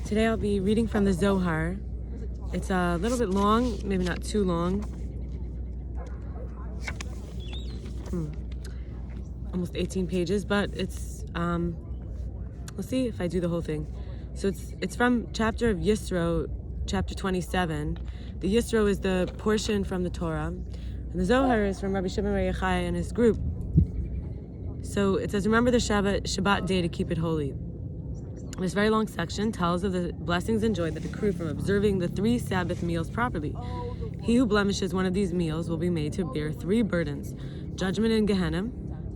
Today I'll be reading from the Zohar. It's a little bit long, maybe not too long. Almost 18 pages, but it's, let's see if I do the whole thing. So it's from chapter of Yisro, chapter 27. The Yisro is the portion from the Torah, and the Zohar is from Rabbi Shimon Bar Yochai and his group. So it says, remember the Shabbat day to keep it holy. This very long section tells of the blessings and joy that accrue from observing the 3 Sabbath meals properly. He who blemishes one of these meals will be made to bear 3 burdens: judgment in Gehenna,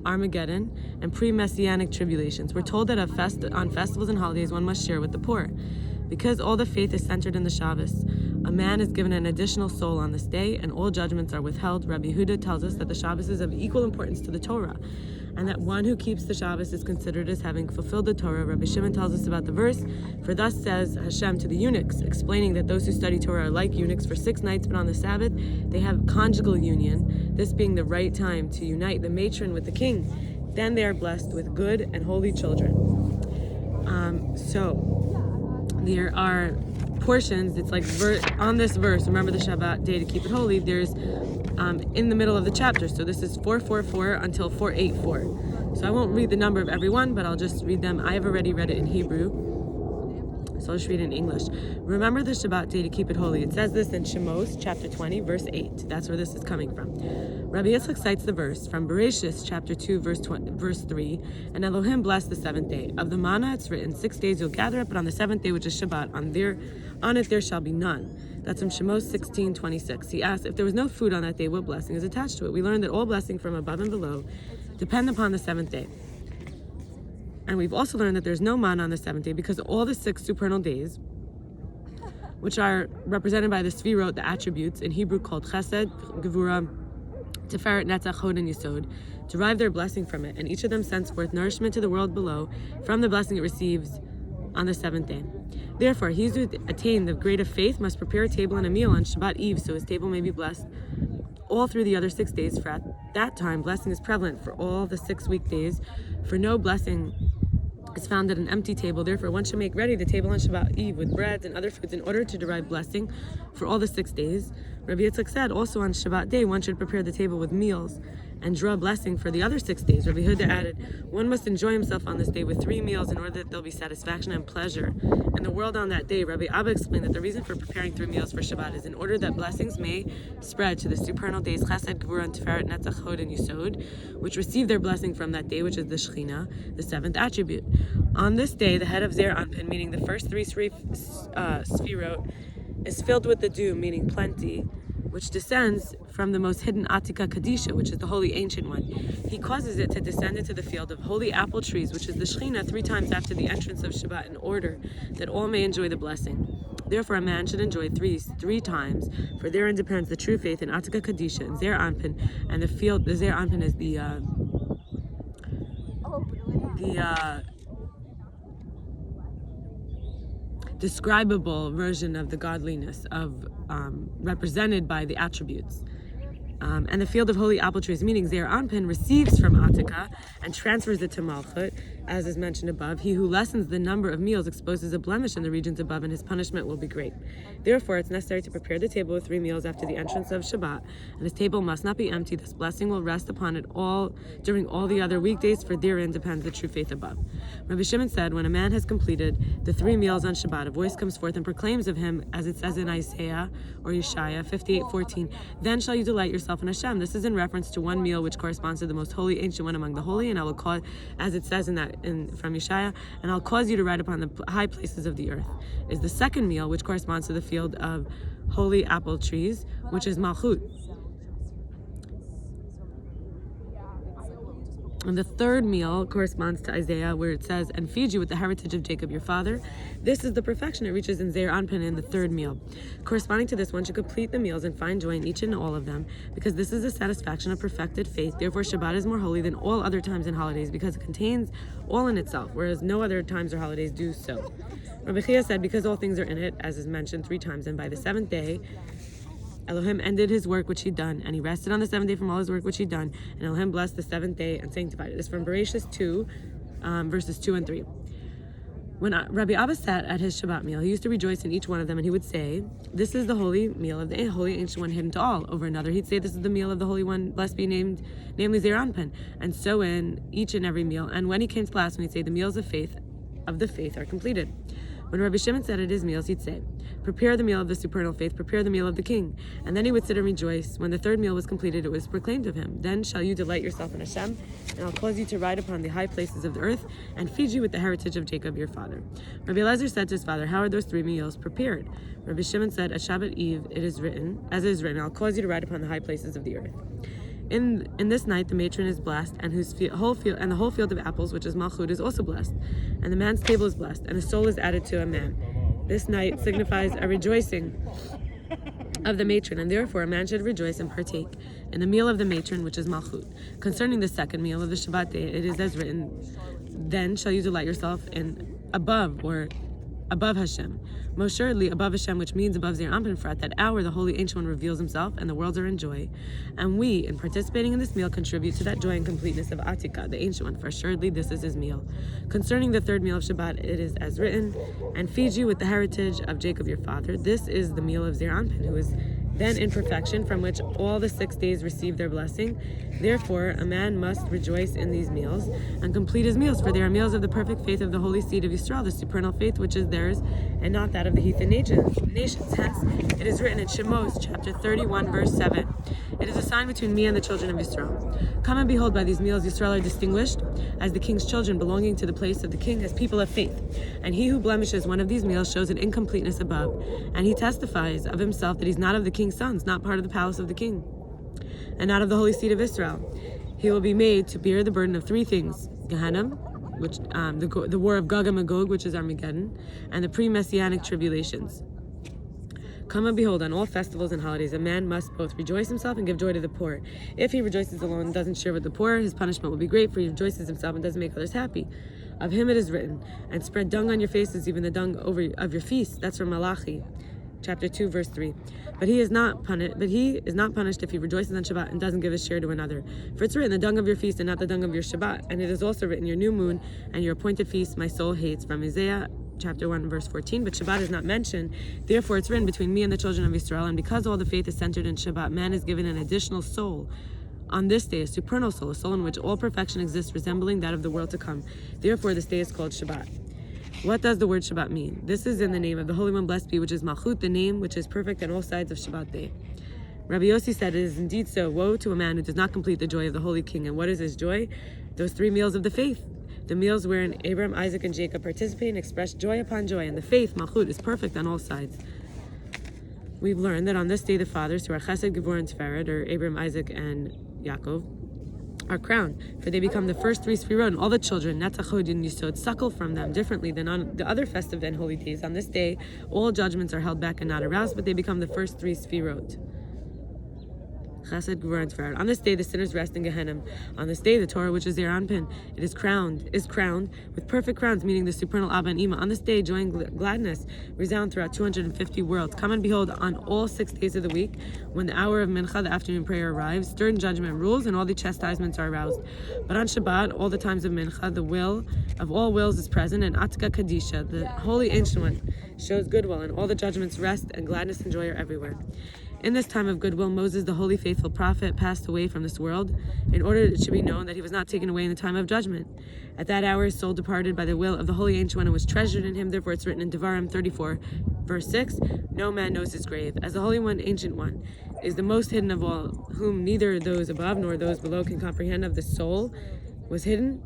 Armageddon, and pre-messianic tribulations. We're told that on festivals and holidays one must share with the poor. Because all the faith is centered in the Shabbos, a man is given an additional soul on this day, and all judgments are withheld. Rabbi Yehuda tells us that the Shabbos is of equal importance to the Torah, and that one who keeps the Shabbos is considered as having fulfilled the Torah. Rabbi Shimon tells us about the verse, for thus says Hashem to the eunuchs, explaining that those who study Torah are like eunuchs for 6 nights, but on the Sabbath they have conjugal union, this being the right time to unite the matron with the king. Then they are blessed with good and holy children. There are portions, it's like on this verse, remember the Shabbat day to keep it holy, there's in the middle of the chapter. So this is 444 until 484. So I won't read the number of every one, but I'll just read them. I've already read it in Hebrew, so I'll just read it in English. Remember the Shabbat day to keep it holy. It says this in Shemos, chapter 20, verse 8. That's where this is coming from. Rabbi Yitzchak cites the verse from Bereshis, chapter 2, verse 3. And Elohim blessed the 7th day. Of the manna it's written, 6 days you'll gather it, but on the 7th day, which is Shabbat, on it there shall be none. That's from Shemos 16:26. He asked, if there was no food on that day, what blessing is attached to it? We learned that all blessing from above and below depend upon the 7th day. And we've also learned that there's no manna on the 7th day because all the 6 supernal days, which are represented by the Sfirot, the attributes, in Hebrew called Chesed, Gevura, Tiferet, Netzach, Hod, and Yisod, derive their blessing from it, and each of them sends forth nourishment to the world below from the blessing it receives on the 7th day. Therefore, he who attained the grade of faith must prepare a table and a meal on Shabbat Eve, so his table may be blessed all through the other 6 days, for at that time blessing is prevalent for all the 6 weekdays, for no blessing is found at an empty table. Therefore, one should make ready the table on Shabbat Eve with breads and other foods in order to derive blessing for all the 6 days. Rabbi Yitzchak said, also on Shabbat day, one should prepare the table with meals and draw blessing for the other 6 days. Rabbi Yehuda added, one must enjoy himself on this day with 3 meals in order that there'll be satisfaction and pleasure in the world on that day. Rabbi Abba explained that the reason for preparing 3 meals for Shabbat is in order that blessings may spread to the supernal days Chesed, Gevura, and Tiferet, Netzach, Hod, and Yisod, which receive their blessing from that day, which is the Shekhinah, the 7th attribute. On this day, the head of Zer Anpin, meaning the first 3 Sfirot, is filled with the dew, meaning plenty, which descends from the most hidden Atika Kadisha, which is the holy ancient one. He causes it to descend into the field of holy apple trees, which is the Shekhinah, 3 times after the entrance of Shabbat, in order that all may enjoy the blessing. Therefore, a man should enjoy 3 times, for therein depends the true faith in Atika Kadisha and Zer Anpin, and the Zer Anpin is the describable version of the godliness of represented by the attributes. And the field of holy apple trees, meaning Zer Anpin, receives from Atika and transfers it to Malchut, as is mentioned above. He who lessens the number of meals exposes a blemish in the regions above, and his punishment will be great. Therefore, it's necessary to prepare the table with 3 meals after the entrance of Shabbat, and his table must not be empty. This blessing will rest upon it all during all the other weekdays, for therein depends the true faith above. Rabbi Shimon said, when a man has completed the 3 meals on Shabbat, a voice comes forth and proclaims of him, as it says in Isaiah or Yeshaya 58:14, then shall you delight yourself in Hashem. This is in reference to 1 meal which corresponds to the most holy ancient one among the holy, and I will cause, as it says from Yeshaya, and I'll cause you to ride upon the high places of the earth, is the 2nd meal which corresponds to the field of holy apple trees, which is Malchut. And the 3rd meal corresponds to Isaiah, where it says, and feed you with the heritage of Jacob your father. This is the perfection it reaches in Zer Anpin in the 3rd meal. Corresponding to this, one should complete the meals and find joy in each and all of them, because this is the satisfaction of perfected faith. Therefore, Shabbat is more holy than all other times and holidays, because it contains all in itself, whereas no other times or holidays do so. Rabbi Chia said, because all things are in it, as is mentioned 3 times, and by the 7th day, Elohim ended his work which he'd done, and he rested on the 7th day from all his work which he'd done, and Elohim blessed the 7th day and sanctified it. This is from Bereshis 2, verses 2 and 3. When Rabbi Abba sat at his Shabbat meal, he used to rejoice in each one of them, and he would say, "This is the holy meal of the holy ancient one, hidden to all." Over another, he'd say, "This is the meal of the holy one, blessed be named, namely Zeir Anpin." And so in each and every meal. And when he came to the last one, he'd say, "The meals of the faith are completed." When Rabbi Shimon sat at his meals, he'd say, "Prepare the meal of the supernal faith, prepare the meal of the king." And then he would sit and rejoice. When the third meal was completed, it was proclaimed of him, "Then shall you delight yourself in Hashem, and I'll cause you to ride upon the high places of the earth, and feed you with the heritage of Jacob your father." Rabbi Elazar said to his father, "How are those three meals prepared?" Rabbi Shimon said, "At Shabbat Eve, it is written, I'll cause you to ride upon the high places of the earth." In this night, the matron is blessed, and the whole field of apples, which is Malchut, is also blessed, and the man's table is blessed, and a soul is added to a man. This night signifies a rejoicing of the matron, and therefore a man should rejoice and partake in the meal of the matron, which is Malchut. Concerning the second meal of the Shabbat day, it is as written, "Then shall you delight yourself in above Hashem." Most surely above Hashem, which means above Zeir Anpin, for at that hour the Holy Ancient One reveals himself, and the worlds are in joy. And we, in participating in this meal, contribute to that joy and completeness of Atika, the Ancient One, for assuredly this is his meal. Concerning the third meal of Shabbat, it is as written, "And feed you with the heritage of Jacob your father." This is the meal of Zeir Anpin, who is then in perfection, from which all the 6 days receive their blessing. Therefore, a man must rejoice in these meals and complete his meals, for they are meals of the perfect faith of the holy seed of Yisro, the supernal faith which is theirs, and not that of the heathen nations. Hence, it is written in Shemos, chapter 31, verse 7, "It is a sign between me and the children of Yisro. Come and behold, by these meals Yisrael are distinguished as the king's children, belonging to the place of the king, as people of faith. And he who blemishes one of these meals shows an incompleteness above, and he testifies of himself that he's not of the king's sons, not part of the palace of the king, and not of the holy seed of Israel. He will be made to bear the burden of 3 things: Gehenna, which the war of Gog and Magog, which is Armageddon, and the pre-messianic tribulations. Come and behold, on all festivals and holidays, a man must both rejoice himself and give joy to the poor. If he rejoices alone and doesn't share with the poor, his punishment will be great, for he rejoices himself and doesn't make others happy. Of him it is written, and spread dung on your faces, even the dung of your feasts." That's from Malachi, chapter 2, verse 3. But he is not punished if he rejoices on Shabbat and doesn't give his share to another. For it's written, "The dung of your feast and not the dung of your Shabbat." And it is also written, "Your new moon and your appointed feast my soul hates," from Isaiah chapter 1, verse 14. But Shabbat is not mentioned. Therefore it's written, "Between me and the children of Israel." And because all the faith is centered in Shabbat, man is given an additional soul on this day, a supernal soul, a soul in which all perfection exists, resembling that of the world to come. Therefore this day is called Shabbat. What does the word Shabbat mean? This is in the name of the Holy One, blessed be, which is Malchut, the name which is perfect on all sides of Shabbat day. Rabbi Yossi said, "It is indeed so. Woe to a man who does not complete the joy of the Holy King." And what is his joy? Those 3 meals of the faith. The meals wherein Abraham, Isaac, and Jacob participate and express joy upon joy. And the faith, Malchut, is perfect on all sides. We've learned that on this day the fathers, who are Chesed, Gevurah, and Tiferet, or Abraham, Isaac, and Yaakov, are crowned, for they become the first 3 Sfirot, and all the children, Netzach, Hod, and Yisod, suckle from them differently than on the other festive and holy days. On this day, all judgments are held back and not aroused, but they become the first 3 Sfirot. Chesed, Gevurah, and Tiferet. On this day, the sinners rest in Gehenna. On this day, the Torah, which is Zeir Anpin, is crowned with perfect crowns, meaning the supernal Abba and Ima. On this day, joy and gladness resound throughout 250 worlds. Come and behold, on all 6 days of the week, when the hour of Mincha, the afternoon prayer, arrives, stern judgment rules, and all the chastisements are aroused. But on Shabbat, all the times of Mincha, the will of all wills is present, and Atka Kadisha, the Holy Ancient One, shows goodwill, and all the judgments rest, and gladness and joy are everywhere. In this time of goodwill, Moses, the holy faithful prophet, passed away from this world, in order that it should be known that he was not taken away in the time of judgment. At that hour, his soul departed by the will of the Holy Ancient One and was treasured in him. Therefore it's written in Devarim 34, verse 6, "No man knows his grave." As the Holy One, Ancient One, is the most hidden of all, whom neither those above nor those below can comprehend, of the soul was hidden.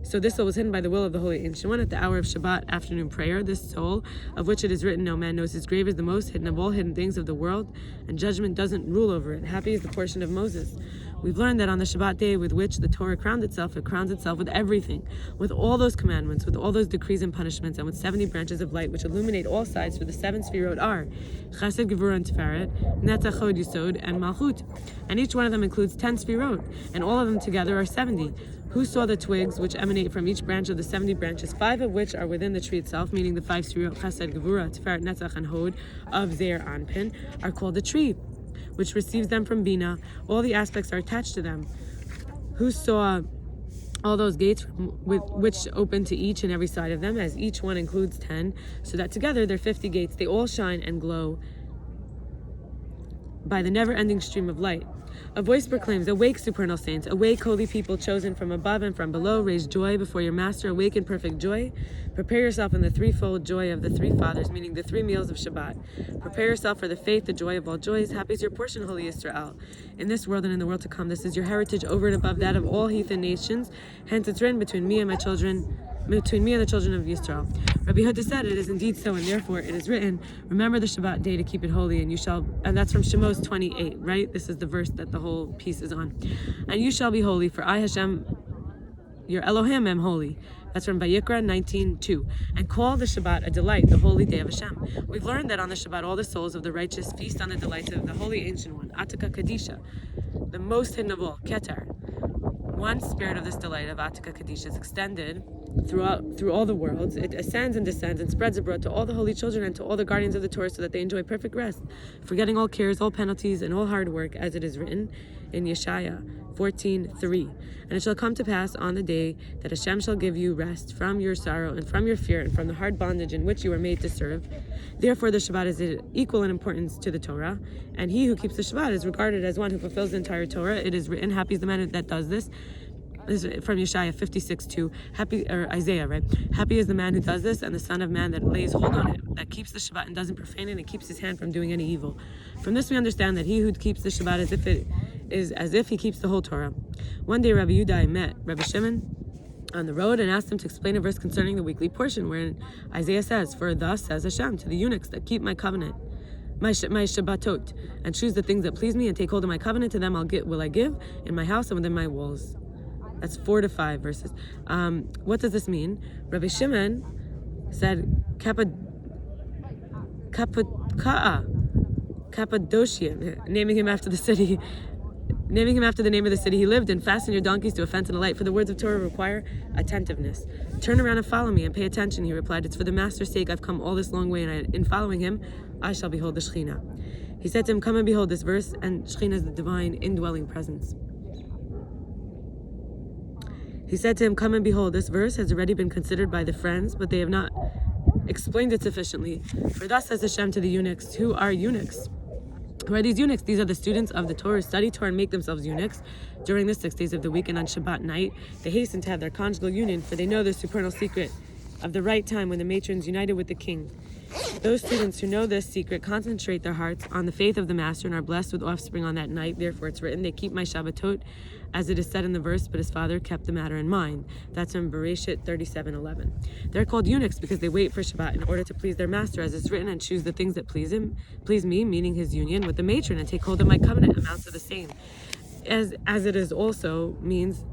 So this soul was hidden by the will of the Holy Ancient One at the hour of Shabbat afternoon prayer. This soul, of which it is written, "No man knows his grave," is the most hidden of all hidden things of the world, and judgment doesn't rule over it. Happy is the portion of Moses. We've learned that on the Shabbat day with which the Torah crowned itself, it crowns itself with everything, with all those commandments, with all those decrees and punishments, and with 70 branches of light which illuminate all sides, for the 7 Sfirot are Chesed, Gevurah, and Tiferet, Netzach, Hod, Yisod, and Malchut. And each one of them includes 10 Sfirot, and all of them together are 70. Who saw the twigs which emanate from each branch of the 70 branches, 5 of which are within the tree itself, meaning the 5 Sfirot, Chesed, Gevurah, Tiferet, Netzach, and Hod of Zeir Anpin, are called the tree, which receives them from Bina. All the aspects are attached to them. Who saw all those gates with which open to each and every side of them, as each one includes 10, so that together they're 50 gates. They all shine and glow by the never-ending stream of light. A voice proclaims, "Awake, supernal saints! Awake, holy people chosen from above and from below! Raise joy before your master! Awake in perfect joy! Prepare yourself in the threefold joy of the three fathers," meaning the 3 meals of Shabbat. Prepare yourself for the faith, the joy of all joys. Happy is your portion, holy Yisro. In this world and in the world to come, this is your heritage over and above that of all heathen nations. Hence it's written, between me and the children of Yisro. Rabbi Huda said, "It is indeed so, and therefore it is written, remember the Shabbat day to keep it holy, and you shall," and that's from Shemos 28, right? This is the verse that the whole piece is on. "And you shall be holy, for I, Hashem, your Elohim, am holy." That's from Vayikra 19:2. "And call the Shabbat a delight, the holy day of Hashem." We've learned that on the Shabbat all the souls of the righteous feast on the delights of the holy ancient one, Atika Kadisha, the most hidden of all, Keter. One spirit of this delight of Atika Kadisha is extended through all the worlds. It ascends and descends and spreads abroad to all the holy children and to all the guardians of the Torah, so that they enjoy perfect rest, forgetting all cares, all penalties, and all hard work, as it is written in Yeshaya 14:3. "And it shall come to pass on the day that Hashem shall give you rest from your sorrow and from your fear and from the hard bondage in which you were made to serve. Therefore the Shabbat is equal in importance to the Torah, and he who keeps the Shabbat is regarded as one who fulfills the entire Torah. It is written, happy is the man that does this." This is from Yeshaya 56:2. Isaiah, right? "Happy is the man who does this, and the son of man that lays hold on it, that keeps the Shabbat and doesn't profane it, and keeps his hand from doing any evil." From this we understand that he who keeps the Shabbat as if he keeps the whole Torah. One day Rabbi Yudai met Rabbi Shimon on the road and asked him to explain a verse concerning the weekly portion, wherein Isaiah says, "For thus says Hashem to the eunuchs that keep my covenant, my Shabbatot, and choose the things that please me, and take hold of my covenant, to them will I give in my house and within my walls." That's 4 to 5 verses. What does this mean? Rabbi Shimon said, Cappadocia, naming him after the name of the city he lived in. "Fasten your donkeys to a fence and a light, for the words of Torah require attentiveness." "Turn around and follow me and pay attention," he replied. "It's for the master's sake I've come all this long way, and in following him, I shall behold the Shekhinah." He said to him, "Come and behold this verse," and Shekhinah is the divine indwelling presence. He said to him, "Come and behold, this verse has already been considered by the friends, but they have not explained it sufficiently. For thus says Hashem to the eunuchs." Who are eunuchs? Who are these eunuchs? These are the students of the Torah, study Torah and make themselves eunuchs. During the 6 days of the week and on Shabbat night, they hasten to have their conjugal union, for they know the supernal secret of the right time when the matrons united with the king. Those students who know this secret concentrate their hearts on the faith of the master and are blessed with offspring on that night. Therefore it's written, "They keep my Shabbatot," as it is said in the verse, "But his father kept the matter in mind." That's from Bereshit 37:11. They're called eunuchs because they wait for Shabbat in order to please their master, as it's written, "And choose the things that please me," meaning his union with the matron, "and take hold of my covenant," amounts to the same. As it also means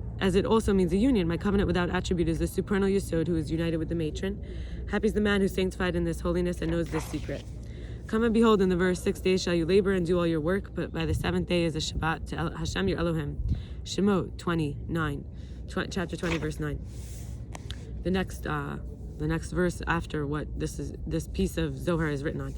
a union. My covenant without attribute is the supernal Yisod who is united with the matron. Happy is the man who's sanctified in this holiness and knows this secret. "Come and behold," in the verse, 6 days shall you labor and do all your work, but by the 7th day is a Shabbat to Hashem your Elohim. Shemot 29, chapter 20, verse 9. The next verse after what this piece of Zohar is written on.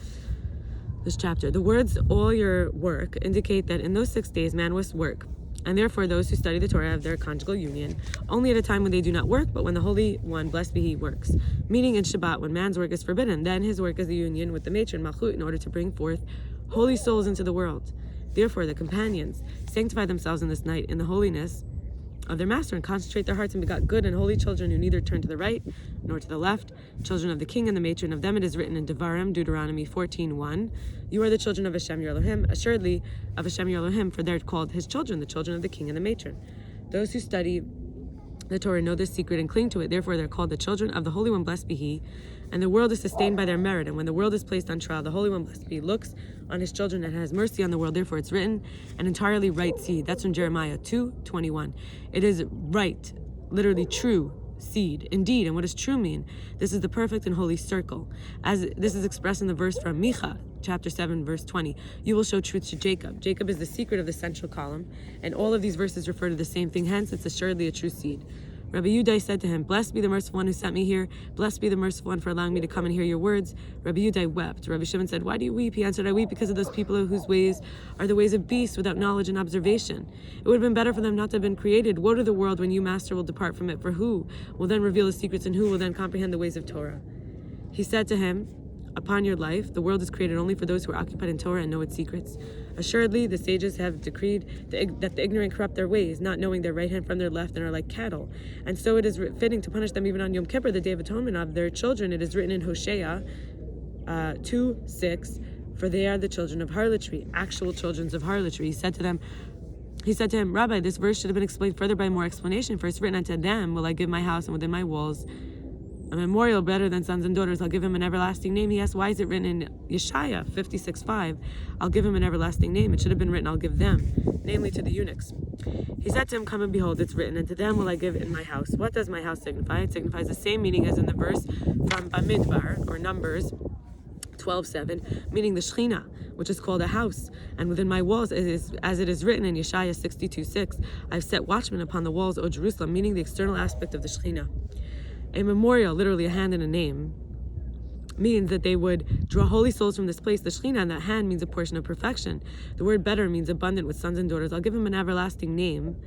This chapter. The words "all your work" indicate that in those 6 days man must work, and therefore those who study the Torah have their conjugal union only at a time when they do not work, but when the Holy One, blessed be He, works. Meaning in Shabbat, when man's work is forbidden, then his work is the union with the matron Malchut in order to bring forth holy souls into the world. Therefore the companions sanctify themselves in this night in the holiness of their master and concentrate their hearts and begot good and holy children who neither turn to the right nor to the left, children of the king and the matron of them. It is written in Devarim, Deuteronomy 14:1, "You are the children of Hashem your Elohim," assuredly of Hashem your Elohim, for they're called his children, the children of the king and the matron. Those who study the Torah know this secret and cling to it. Therefore they're called the children of the Holy One, blessed be He. And the world is sustained by their merit. And when the world is placed on trial, the Holy One, blessed be He, looks on his children and has mercy on the world. Therefore it's written, "An entirely right seed." That's from Jeremiah 2:21. It is right, literally true seed. Indeed, and what does true mean? This is the perfect and holy circle. As this is expressed in the verse from Micha, chapter 7, verse 20. "You will show truth to Jacob." Jacob is the secret of the central column, and all of these verses refer to the same thing. Hence, it's assuredly a true seed. Rabbi Yudai said to him, "Blessed be the merciful one who sent me here. Blessed be the merciful one for allowing me to come and hear your words." Rabbi Yudai wept. Rabbi Shimon said, "Why do you weep?" He answered, "I weep because of those people whose ways are the ways of beasts without knowledge and observation. It would have been better for them not to have been created. Woe to the world when you, Master, will depart from it. For who will then reveal the secrets, and who will then comprehend the ways of Torah?" He said to him, "Upon your life, the world is created only for those who are occupied in Torah and know its secrets. Assuredly, the sages have decreed that the ignorant corrupt their ways, not knowing their right hand from their left, and are like cattle. And so it is fitting to punish them even on Yom Kippur, the Day of Atonement, of their children. It is written in Hosea 2:6, for they are the children of harlotry, actual children of harlotry." He said to him, "Rabbi, this verse should have been explained further by more explanation. For it's written, unto them will I give my house, and within my walls a memorial better than sons and daughters. I'll give him an everlasting name." He asked, "Why is it written in Yeshaya 56:5? I'll give him an everlasting name. It should have been written, I'll give them, namely to the eunuchs." He said to him, "Come and behold, it's written, and to them will I give in my house." What does my house signify? It signifies the same meaning as in the verse from Bamidbar, or Numbers 12:7, meaning the Shechina, which is called a house. And within my walls, as it is written in Yeshaya 62:6, "I've set watchmen upon the walls, O Jerusalem," meaning the external aspect of the Shechina. A memorial, literally a hand and a name, means that they would draw holy souls from this place. The Shekhinah, and that hand means a portion of perfection. The word better means abundant with sons and daughters. I'll give him an everlasting name,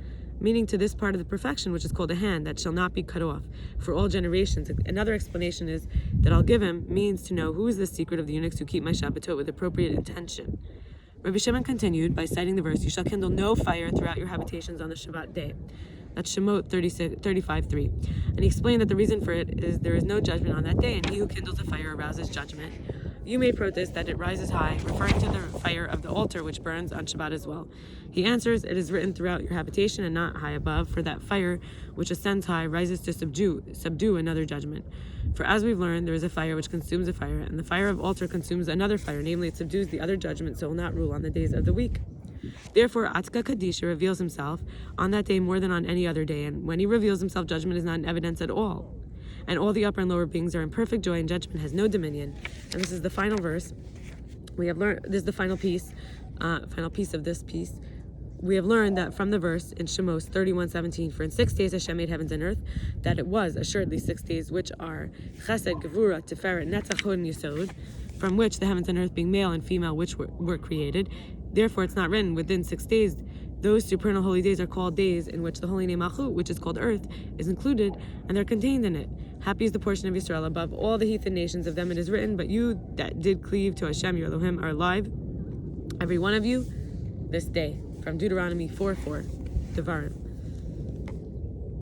meaning to this part of the perfection, which is called a hand, that shall not be cut off for all generations. Another explanation is that I'll give him means to know who is the secret of the eunuchs who keep my Shabbatot with appropriate intention. Rabbi Shimon continued by citing the verse, "You shall kindle no fire throughout your habitations on the Shabbat day." That's Shemot 35:3. And he explained that the reason for it is there is no judgment on that day, and he who kindles a fire arouses judgment. You may protest that it rises high, referring to the fire of the altar which burns on Shabbat as well. He answers, "It is written throughout your habitation and not high above, for that fire which ascends high rises to subdue another judgment. For as we've learned, there is a fire which consumes a fire, and the fire of altar consumes another fire, namely it subdues the other judgment, so it will not rule on the days of the week." Therefore, Atzka Kadisha reveals himself on that day more than on any other day, and when he reveals himself, judgment is not in evidence at all. And all the upper and lower beings are in perfect joy, and judgment has no dominion. And this is the final verse. We have learned, this is the final piece of this piece. We have learned that from the verse in Shemos 31:17, "For in 6 days Hashem made heavens and earth," that it was assuredly 6 days, which are Chesed, Gevura, Tiferet, Netzach, Hod, and Yesod, from which the heavens and earth being male and female, which were created. Therefore, it's not written within 6 days. Those supernal holy days are called days in which the holy name Malchut, which is called earth, is included, and they're contained in it. Happy is the portion of Yisrael above all the heathen nations. Of them it is written, "But you that did cleave to Hashem your Elohim are alive, every one of you, this day." From Deuteronomy 4:4, Devarim.